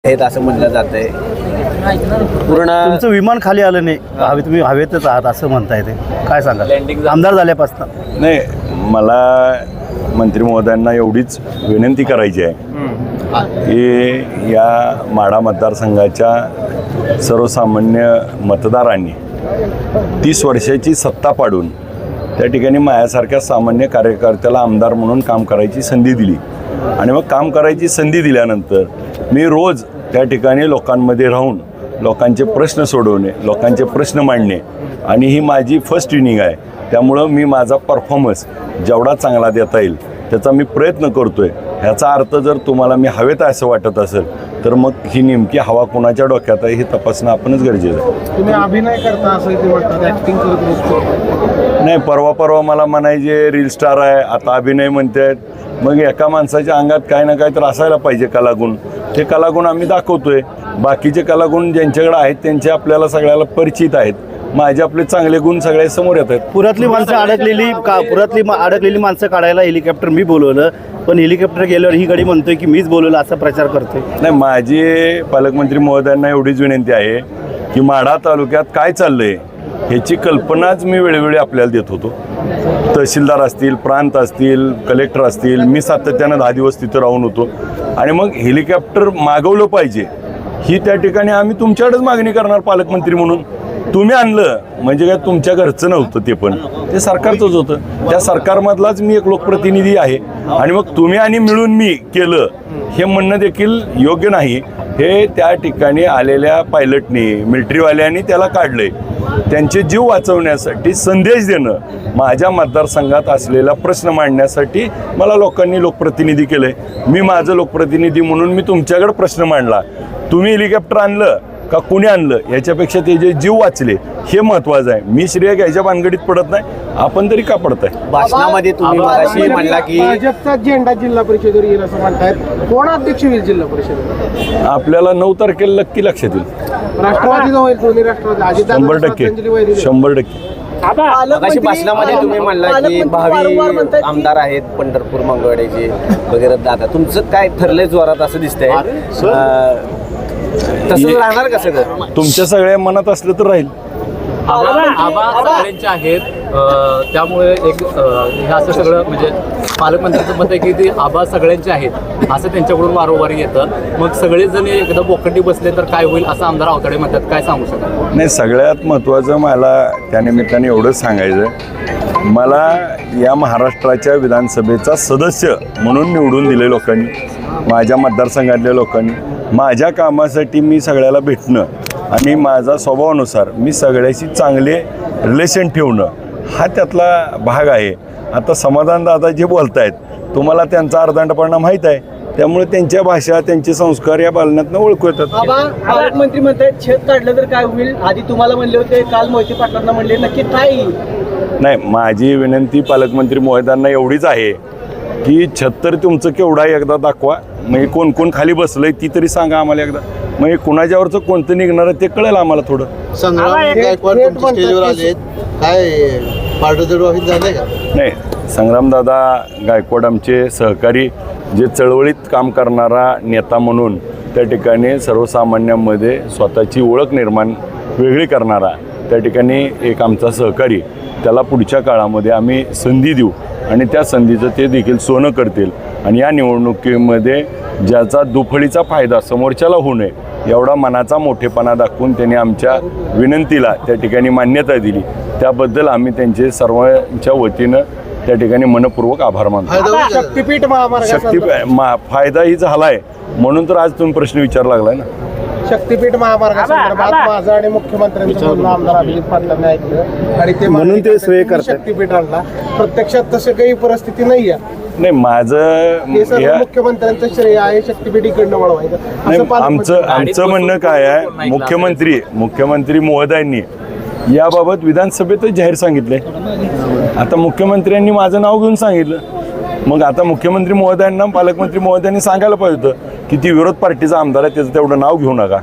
आहेत असं म्हटलं जातंय. पूर्ण तुमचं विमान खाली आलं नाही, तुम्ही हवेतच आहात असं म्हणताय, ते काय सांगा आमदार झाल्यापासून? नाही, मला मंत्री महोदयांना एवढीच विनंती करायची आहे की या माढा मतदारसंघाच्या सर्वसामान्य मतदारांनी 30 वर्षाची सत्ता पाडून त्या ठिकाणी माझ्यासारख्या सामान्य कार्यकर्त्याला आमदार म्हणून काम करायची संधी दिली. आणि मग काम करायची संधी दिल्यानंतर मी रोज त्या ठिकाणी लोकांमध्ये राहून लोकांचे प्रश्न सोडवणे, लोकांचे प्रश्न मांडणे, आणि ही माझी फर्स्ट इनिंग आहे. त्यामुळं मी माझा परफॉर्मन्स जेवढा चांगला देता येईल त्याचा मी प्रयत्न करतो आहे. ह्याचा अर्थ जर तुम्हाला मी हवेत असं वाटत असेल तर मग ही नेमकी हवा कोणाच्या डोक्यात आहे हे तपासणं आपणच गरजेचं आहे. तुम्ही अभिनय करता असं ते म्हणतात, ॲक्टिंग करत नसतो? नाही, परवा मला म्हणायचे रील स्टार आहे, आता अभिनय म्हणतात. मग एका माणसाच्या अंगात काय ना काय तर असायला पाहिजे कलागुण. ते कलागुण आम्ही दाखवतोय. बाकीचे कलागुण ज्यांच्याकडे आहेत त्यांचे आपल्याला सगळ्याला परिचित आहेत. माझे आपले चांगले गुण सगळ्या समोर येत आहेत. पुरातली माणसं अडकलेली माणसं काढायला हेलिकॉप्टर मी बोलवलं, पण हेलिकॉप्टर गेल्यावर ही गाडी म्हणतोय की मीच बोलवलं असा प्रचार करतोय. नाही, माझी पालकमंत्री महोदयांना एवढीच विनंती आहे की माढा तालुक्यात काय चाललंय ह्याची कल्पनाच मी वेळोवेळी आपल्याला देत होतो. तहसीलदार असतील, प्रांत असतील, कलेक्टर असतील, मी सातत्यानं 10 दिवस तिथं राहून होतो. आणि मग हेलिकॉप्टर मागवलं पाहिजे ही त्या ठिकाणी आम्ही तुमच्याकडेच मागणी करणार पालकमंत्री म्हणून. तुम्ही आणलं म्हणजे काय तुमच्या घरचं नव्हतं, ते पण ते सरकारचंच होतं. त्या सरकारमधलाच मी एक लोकप्रतिनिधी आहे. आणि मग तुम्ही आणि मिळून मी केलं हे म्हणणं देखील योग्य नाही. हे त्या ठिकाणी आलेल्या पायलटनी, मिलिटरीवाल्यांनी त्याला काढलंय. त्यांचे जीव वाचवण्यासाठी संदेश देणं, माझ्या मतदारसंघात असलेला प्रश्न मांडण्यासाठी मला लोकांनी लोकप्रतिनिधी केलंय. मी माझं लोकप्रतिनिधी म्हणून मी तुमच्याकडे प्रश्न मांडला. तुम्ही हेलिकॉप्टर आणलं का कुणी आणलं याच्यापेक्षा ते जे जीव वाचले हे महत्त्वाचं आहे. मी श्रेय घ्यायच्या भानगडीत पडत नाही, आपण तरी का पडताय? भाषणामध्ये तुम्ही मगाशी म्हणला की भाजपचा झेंडा जिल्हा परिषदेवर येईल असं म्हणतायत. कोण अध्यक्ष होईल जिल्हा परिषद? आपल्याला 9 तारखेला नक्की लक्षात येईल. राष्ट्रवादीचा होईल, दोन्ही राष्ट्रवादी. 100%. 100%. मगाशी भाषणामध्ये तुम्ही म्हणला की भावी आमदार आहेत पंढरपूर मंगळवाड्याचे वगैरे दादा, तुमचं काय ठरलंय जोरात असं दिसतंय. तसं राहणार का सगळं? तुमच्या सगळ्या मनात असलं तर राहील. आबा सगळ्यांचे आहेत, त्यामुळे एक हे असं सगळं म्हणजे पालकमंत्र्यांचं मत आहे की ते आबा सगळ्यांचे आहेत असं त्यांच्याकडून वारंवार येतं. मग सगळेजण एकदा बोकंडी बसले तर काय होईल असं आमदार आवताडे म्हणतात, काय सांगू शकाल? नाही, सगळ्यात महत्त्वाचं मला त्यानिमित्ताने एवढंच सांगायचं, मला या महाराष्ट्राच्या विधानसभेचा सदस्य म्हणून निवडून दिले लोकांनी, माझ्या मतदारसंघातल्या लोकांनी. माझ्या कामासाठी मी सगळ्याला भेटणं आणि माझा स्वभावानुसार मी सगळ्याशी चांगले रिलेशन ठेवणं हा त्यातला भाग आहे. आता समाधान दादा जे बोलत आहेत तुम्हाला त्यांचा अर्धांडपणा माहीत आहे, त्यामुळे त्यांच्या भाषा, त्यांचे संस्कार या बालनातनं ओळखू येतात. पालकमंत्री म्हणतात छत काढलं तर काय होईल? आधी तुम्हाला म्हणले होते, काल मोहिते पाटलांना म्हणले, नक्की काय? नाही, माझी विनंती पालकमंत्री महोदयांना एवढीच आहे की छत तर तुमचं केवढा आहे एकदा दाखवा. मग कोण कोण खाली बसलंय ती तरी सांगा आम्हाला एकदा. मग कुणाच्यावरचं कोणतं निघणार आहे ते कळेल आम्हाला थोडं. संग्राम गायकवाड तुमच्या स्टेजवर आले, काय पार्टजडवाहित झाले का? नाही, संग्रामदादा गायकवाड आमचे सहकारी, जे चळवळीत काम करणारा नेता म्हणून त्या ठिकाणी सर्वसामान्यांमध्ये स्वतःची ओळख निर्माण वेगळी करणारा त्या ठिकाणी एक आमचा सहकारी. त्याला पुढच्या काळामध्ये आम्ही संधी देऊ आणि त्या संधीचं ते देखील सोनं करतील. आणि या निवडणुकीमध्ये ज्याचा दुफळीचा फायदा समोरच्याला होऊ नये एवढा मनाचा मोठेपणा दाखवून त्यांनी आमच्या विनंतीला त्या ठिकाणी मान्यता दिली. त्याबद्दल आम्ही त्यांचे सर्वांच्या वतीनं त्या ठिकाणी मनपूर्वक आभार मानतो. शक्तीपीठ महामार्ग फायदा ही झाला आहे म्हणून तर आज तुम्ही प्रश्न विचारला लागलाय ना. शक्तीपीठ महामार्गासंदर्भात माझं आणि मुख्यमंत्र्यांचं बोलणं आमदार अभिजित पाटलांनी ऐकलं आणि ते म्हणून ते श्रेय करतात. शक्तीपीठ आणला. प्रत्यक्षात तसं काही परिस्थिती नाही आहे. नाही, माझं मुख्यमंत्र्यांचं श्रेय आहे शक्तीपीठ इकडनं वळवायचं. आमचं म्हणणं काय आहे, मुख्यमंत्री महोदयांनी याबाबत विधानसभेतच जाहीर सांगितलंय. आता मुख्यमंत्र्यांनी माझं नाव घेऊन सांगितलं, मग आता मुख्यमंत्री महोदयांना पालकमंत्री महोदयांनी सांगायला पाहिजे होतं की ती विरोध पार्टीचा आमदार आहे त्याचं तेवढं नाव घेऊ नका.